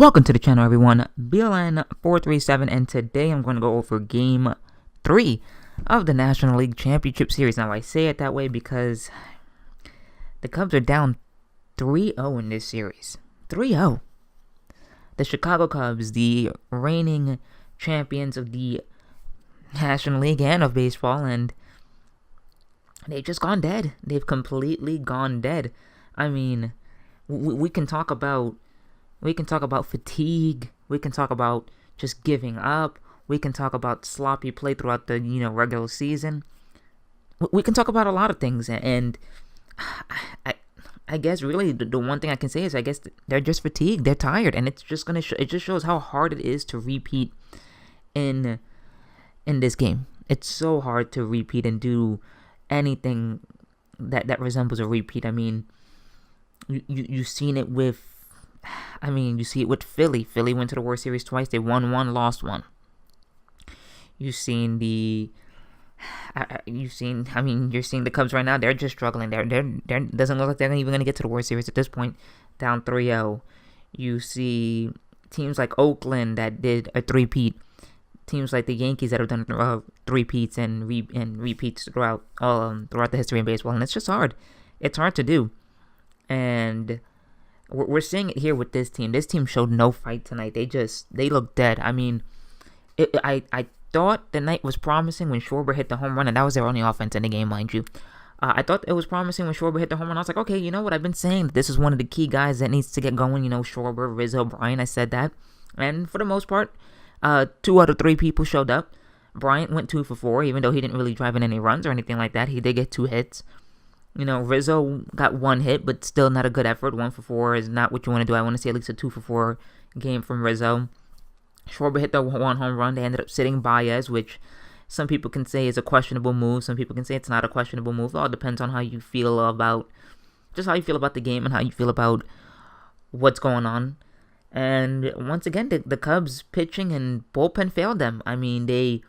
Welcome to the channel, everyone. BLN437, and today I'm going to go over Game 3 of the National League Championship Series. Now, I say it that way because the Cubs are down 3-0 in this series. 3-0. The Chicago Cubs, the reigning champions of the National League and of baseball, and they've just gone dead. They've completely gone dead. I mean, we can talk about fatigue. We can talk about just giving up. We can talk about sloppy play throughout the regular season. We can talk about a lot of things, and I guess really the one thing I can say is I guess they're just fatigued. They're tired, and it's just it just shows how hard it is to repeat in this game. It's so hard to repeat and do anything that resembles a repeat. I mean, you've seen it with. You see it with Philly. Philly went to the World Series twice. They won one, lost one. You're seeing the Cubs right now. They're just struggling. They're doesn't look like they're even going to get to the World Series at this point. Down 3-0. You see teams like Oakland that did a three-peat. Teams like the Yankees that have done three-peats and repeats throughout the history of baseball, and it's just hard. It's hard to do, and we're seeing it here with this team. This team showed no fight tonight. They look dead. I mean, I thought the night was promising when Schwarber hit the home run, and that was their only offense in the game, mind you. I thought it was promising when Schwarber hit the home run. I was like, okay, you know what? I've been saying that this is one of the key guys that needs to get going. Schwarber, Rizzo, Bryant. I said that, and for the most part, 2 out of 3 people showed up. Bryant went 2 for 4, even though he didn't really drive in any runs or anything like that. He did get 2 hits. Rizzo got 1 hit, but still not a good effort. 1 for 4 is not what you want to do. I want to see at least a 2 for 4 game from Rizzo. Schwarber hit the 1 home run. They ended up sitting Baez, which some people can say is a questionable move. Some people can say it's not a questionable move. It all depends on how you feel about the game and how you feel about what's going on. And once again, the Cubs pitching and bullpen failed them. I mean, they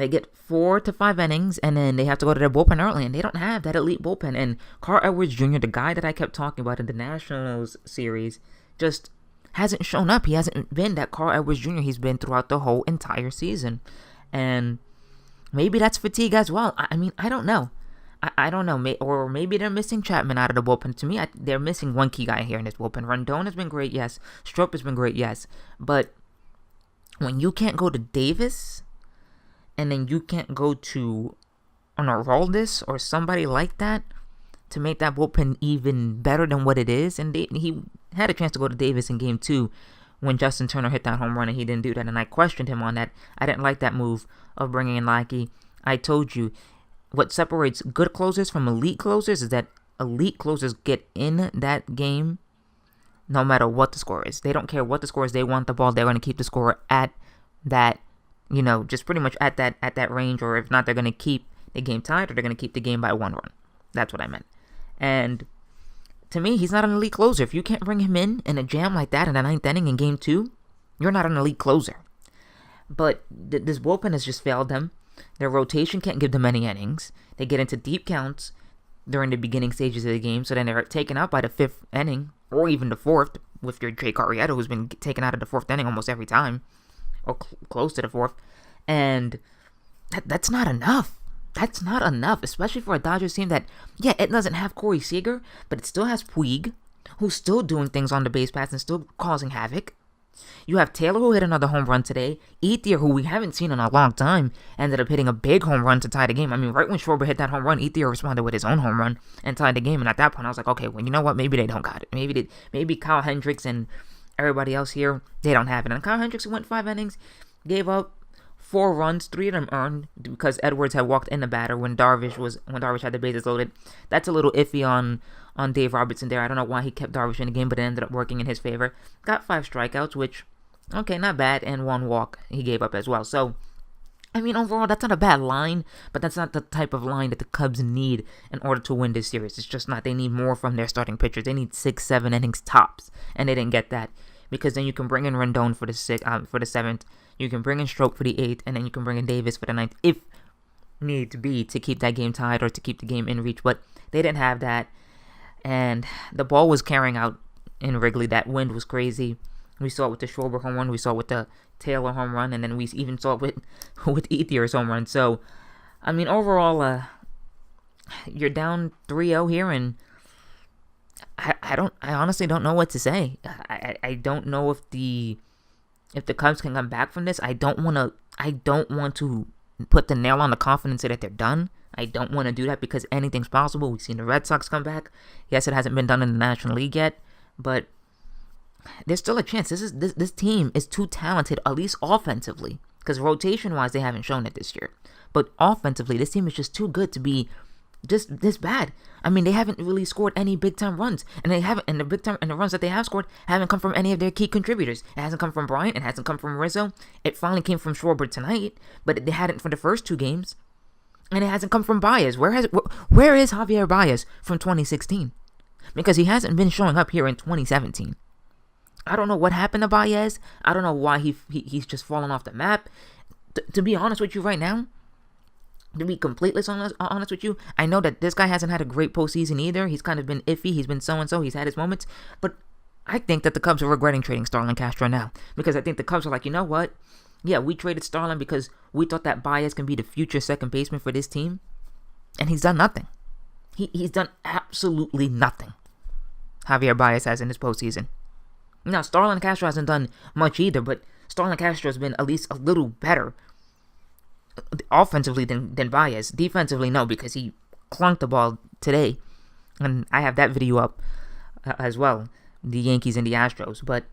get 4 to 5 innings, and then they have to go to their bullpen early, and they don't have that elite bullpen. And Carl Edwards Jr., the guy that I kept talking about in the Nationals series, just hasn't shown up. He hasn't been that Carl Edwards Jr. he's been throughout the whole entire season. And maybe that's fatigue as well. I mean, I don't know. I don't know. Or maybe they're missing Chapman out of the bullpen. To me, they're missing one key guy here in this bullpen. Rendon has been great, yes. Strop has been great, yes. But when you can't go to Davis, and then you can't go to an Aroldis or somebody like that to make that bullpen even better than what it is. And he had a chance to go to Davis in Game 2 when Justin Turner hit that home run, and he didn't do that. And I questioned him on that. I didn't like that move of bringing in Lackey. I told you, what separates good closers from elite closers is that elite closers get in that game no matter what the score is. They don't care what the score is. They want the ball. They're going to keep the score at that, just pretty much at that range, or if not, they're going to keep the game tied, or they're going to keep the game by 1 run. That's what I meant. And to me, he's not an elite closer. If you can't bring him in a jam like that in the 9th inning in Game 2, you're not an elite closer. But this bullpen has just failed them. Their rotation can't give them any innings. They get into deep counts during the beginning stages of the game, so then they're taken out by the 5th inning, or even the 4th, with your Jake Arrieta, who's been taken out of the 4th inning almost every time, or close to the 4th. And that's not enough. That's not enough, especially for a Dodgers team that, yeah, it doesn't have Corey Seager, but it still has Puig, who's still doing things on the base paths and still causing havoc. You have Taylor, who hit another home run today. Ethier, who we haven't seen in a long time, ended up hitting a big home run to tie the game. I mean, right when Schwarber hit that home run, Ethier responded with his own home run and tied the game. And at that point, I was like, okay, well, you know what? Maybe they don't got it. Maybe Kyle Hendricks and everybody else here, they don't have it. And Kyle Hendricks went 5 innings, gave up 4 runs, 3 of them earned because Edwards had walked in the batter when Darvish had the bases loaded. That's a little iffy on Dave Robertson there. I don't know why he kept Darvish in the game, but it ended up working in his favor. Got 5 strikeouts, which, okay, not bad, and 1 walk he gave up as well. So, I mean, overall, that's not a bad line, but that's not the type of line that the Cubs need in order to win this series. It's just not. They need more from their starting pitchers. They need 6-7 innings tops, and they didn't get that, because then you can bring in Rendon for the 7th, you can bring in Strop for the 8th, and then you can bring in Davis for the 9th, if need to be, to keep that game tied or to keep the game in reach. But they didn't have that, and the ball was carrying out in Wrigley. That wind was crazy. We saw it with the Schwarber home run. We saw it with the Taylor home run. And then we even saw it with Ethier's home run. So, I mean, overall, you're down 3-0 here. And I honestly don't know what to say. I don't know if the Cubs can come back from this. I don't want to put the nail on the coffin and say that they're done. I don't want to do that because anything's possible. We've seen the Red Sox come back. Yes, it hasn't been done in the National League yet, but there's still a chance. This team is too talented, at least offensively, because rotation-wise, they haven't shown it this year. But offensively, this team is just too good to be just this bad. I mean, they haven't really scored any big-time runs, and the runs that they have scored haven't come from any of their key contributors. It hasn't come from Bryant. It hasn't come from Rizzo. It finally came from Schwarber tonight, but they hadn't for the first 2 games. And it hasn't come from Baez. Where is Javier Baez from 2016? Because he hasn't been showing up here in 2017. I don't know what happened to Baez. I don't know why he's just fallen off the map. To be honest with you right now, to be completely honest with you, I know that this guy hasn't had a great postseason either. He's kind of been iffy. He's been so-and-so. He's had his moments. But I think that the Cubs are regretting trading Starlin Castro now. Because I think the Cubs are like, you know what? Yeah, we traded Starlin because we thought that Baez can be the future second baseman for this team. And he's done nothing. He's done absolutely nothing. Javier Baez has in his postseason. Now, Starlin Castro hasn't done much either, but Starlin Castro has been at least a little better offensively than Baez. Defensively, no, because he clunked the ball today. And I have that video up as well. The Yankees and the Astros. But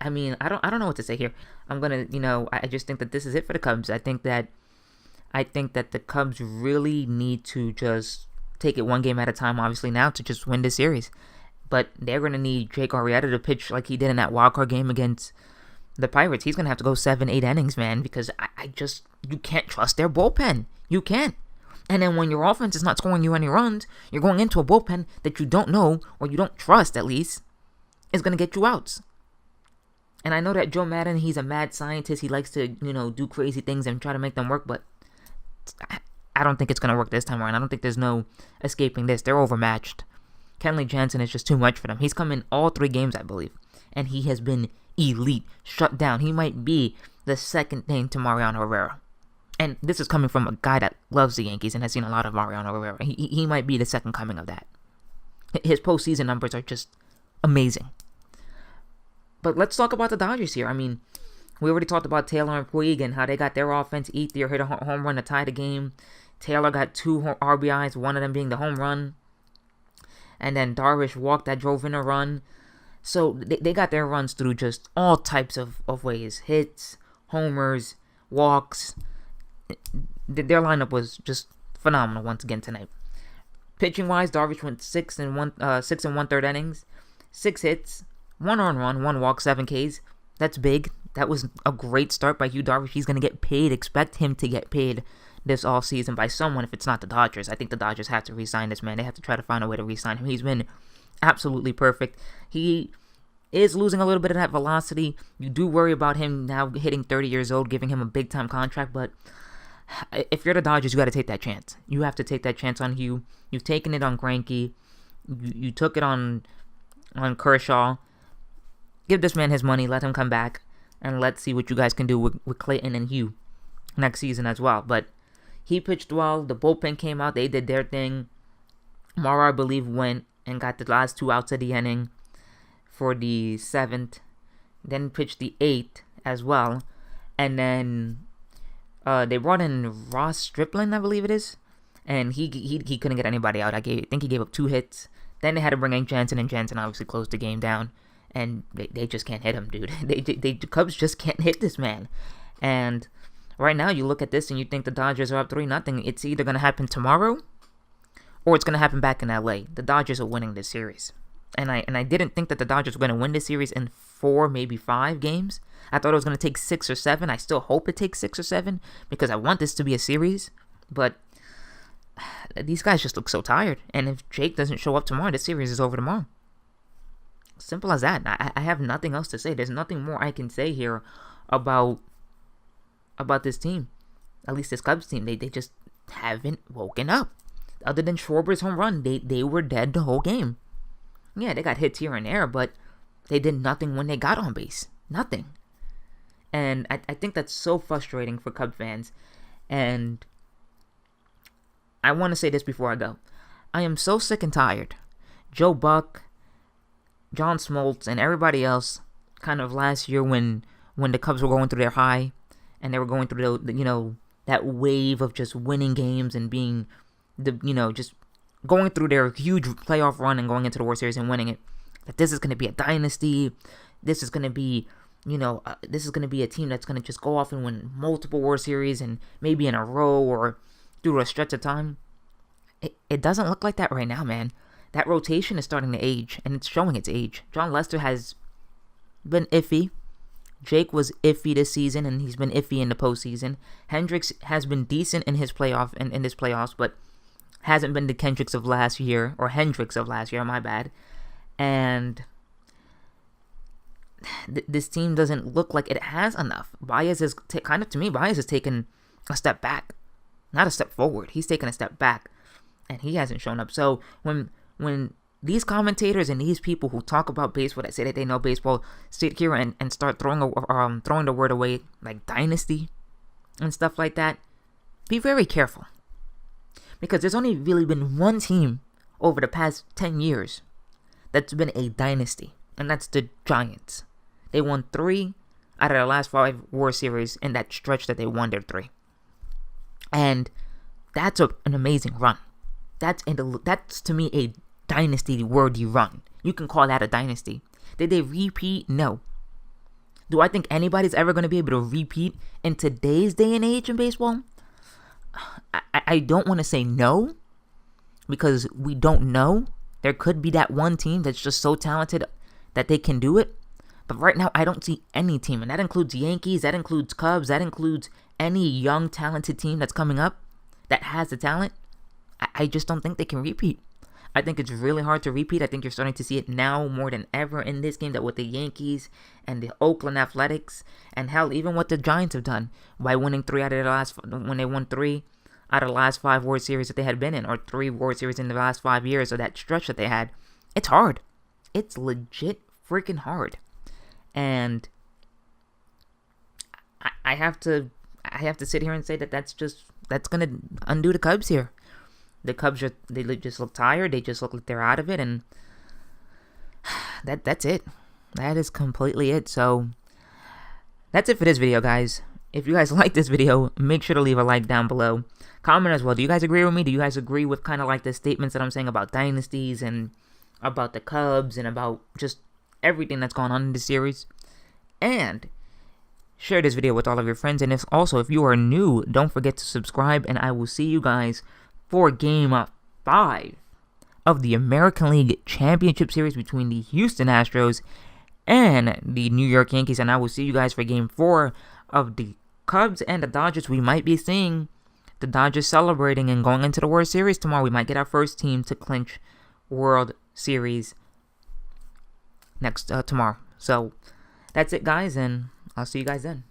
I mean, I don't know what to say here. I'm gonna, I just think that this is it for the Cubs. I think that the Cubs really need to just take it one game at a time, obviously now, to just win this series. But they're gonna need Jake Arrieta to pitch like he did in that wildcard game against the Pirates. He's gonna have to go 7-8 innings, man, because you can't trust their bullpen. You can't. And then when your offense is not scoring you any runs, you're going into a bullpen that you don't know, or you don't trust at least, is gonna get you outs. And I know that Joe Maddon, he's a mad scientist. He likes to, do crazy things and try to make them work. But I don't think it's going to work this time around. I don't think there's no escaping this. They're overmatched. Kenley Jansen is just too much for them. He's come in all 3 games, I believe. And he has been elite. Shut down. He might be the second thing to Mariano Rivera. And this is coming from a guy that loves the Yankees and has seen a lot of Mariano Rivera. He might be the second coming of that. His postseason numbers are just amazing. But let's talk about the Dodgers here. I mean, we already talked about Taylor and Puig and how they got their offense. Ethier hit a home run to tie the game. Taylor got 2 RBIs, one of them being the home run. And then Darvish walked that drove in a run. So they got their runs through just all types of ways. Hits, homers, walks. Their lineup was just phenomenal once again tonight. Pitching-wise, Darvish went 6 1/3 innings. 6 hits. 1 earned run, 1 walk, 7 Ks. That's big. That was a great start by Yu Darvish. He's going to get paid. Expect him to get paid this offseason by someone if it's not the Dodgers. I think the Dodgers have to re-sign this man. They have to try to find a way to re-sign him. He's been absolutely perfect. He is losing a little bit of that velocity. You do worry about him now hitting 30 years old, giving him a big-time contract, but if you're the Dodgers, you got to take that chance. You have to take that chance on Hugh. You've taken it on Greinke. You took it on Kershaw. Give this man his money, let him come back, and let's see what you guys can do with Clayton and Hugh next season as well. But he pitched well. The bullpen came out. They did their thing. Mara, I believe, went and got the last 2 outs of the inning for the 7th. Then pitched the 8th as well. And then they brought in Ross Stripling, I believe it is. And he couldn't get anybody out. I think he gave up 2 hits. Then they had to bring in Jansen, and Jansen obviously closed the game down. And they just can't hit him, dude. The Cubs just can't hit this man. And right now, you look at this and you think the Dodgers are up 3-0. It's either going to happen tomorrow or it's going to happen back in LA. The Dodgers are winning this series. And I didn't think that the Dodgers were going to win this series in 4, maybe 5 games. I thought it was going to take 6 or 7. I still hope it takes 6 or 7 because I want this to be a series. But these guys just look so tired. And if Jake doesn't show up tomorrow, this series is over tomorrow. Simple as that. I have nothing else to say. There's nothing more I can say here about this team. At least this Cubs team. They just haven't woken up. Other than Schwarber's home run, they were dead the whole game. Yeah, they got hits here and there, but They did nothing when they got on base. Nothing. And I think that's so frustrating for Cub fans. And I want to say this before I go. I am so sick and tired. Joe Buck, John Smoltz, and everybody else kind of last year when the Cubs were going through their high and they were going through that wave of just winning games and being just going through their huge playoff run and going into the World Series and winning it. That this is going to be a dynasty. This is going to be this is going to be a team that's going to just go off and win multiple World Series and maybe in a row or through a stretch of time. It doesn't look like that right now, man. That rotation is starting to age, and it's showing its age. John Lester has been iffy. Jake was iffy this season, and he's been iffy in the postseason. Hendricks has been decent in his playoffs, but hasn't been the Hendricks of last year, my bad. And this team doesn't look like it has enough. Baez is Baez has taken a step back, not a step forward. He's taken a step back, and he hasn't shown up. So when these commentators and these people who talk about baseball, that say that they know baseball, sit here and start throwing the word away like dynasty and stuff like that, be very careful. Because there's only really been one team over the past 10 years that's been a dynasty, and that's the Giants. They won 3 out of the last 5 World Series in that stretch that they won their 3. And that's an amazing run. That's to me a dynasty-worthy run. You can call that a dynasty. Did they repeat? No. Do I think anybody's ever going to be able to repeat in today's day and age in baseball? I don't want to say no, because we don't know. There could be that one team that's just so talented that they can do it. But right now, I don't see any team, and that includes Yankees, that includes Cubs, that includes any young, talented team that's coming up that has the talent. I just don't think they can repeat. I think it's really hard to repeat. I think you're starting to see it now more than ever in this game, that with the Yankees and the Oakland Athletics, and hell, even what the Giants have done by winning 3 out of the last, when they won 3 out of the last 5 World Series that they had been in, or 3 World Series in the last 5 years, or that stretch that they had. It's hard. It's legit freaking hard. And I have to sit here and say that's gonna undo the Cubs here. The Cubs they just look tired. They just look like they're out of it, and that's it. That is completely it. So that's it for this video, guys. If you guys like this video, make sure to leave a like down below. Comment as well. Do you guys agree with me? Do you guys agree with kind of like the statements that I'm saying about dynasties and about the Cubs and about just everything that's going on in this series? And share this video with all of your friends. And if you are new, don't forget to subscribe. And I will see you guys for Game 5 of the American League Championship Series between the Houston Astros and the New York Yankees. And I will see you guys for Game 4 of the Cubs and the Dodgers. We might be seeing the Dodgers celebrating and going into the World Series tomorrow. We might get our first team to clinch World Series tomorrow. So that's it, guys, and I'll see you guys then.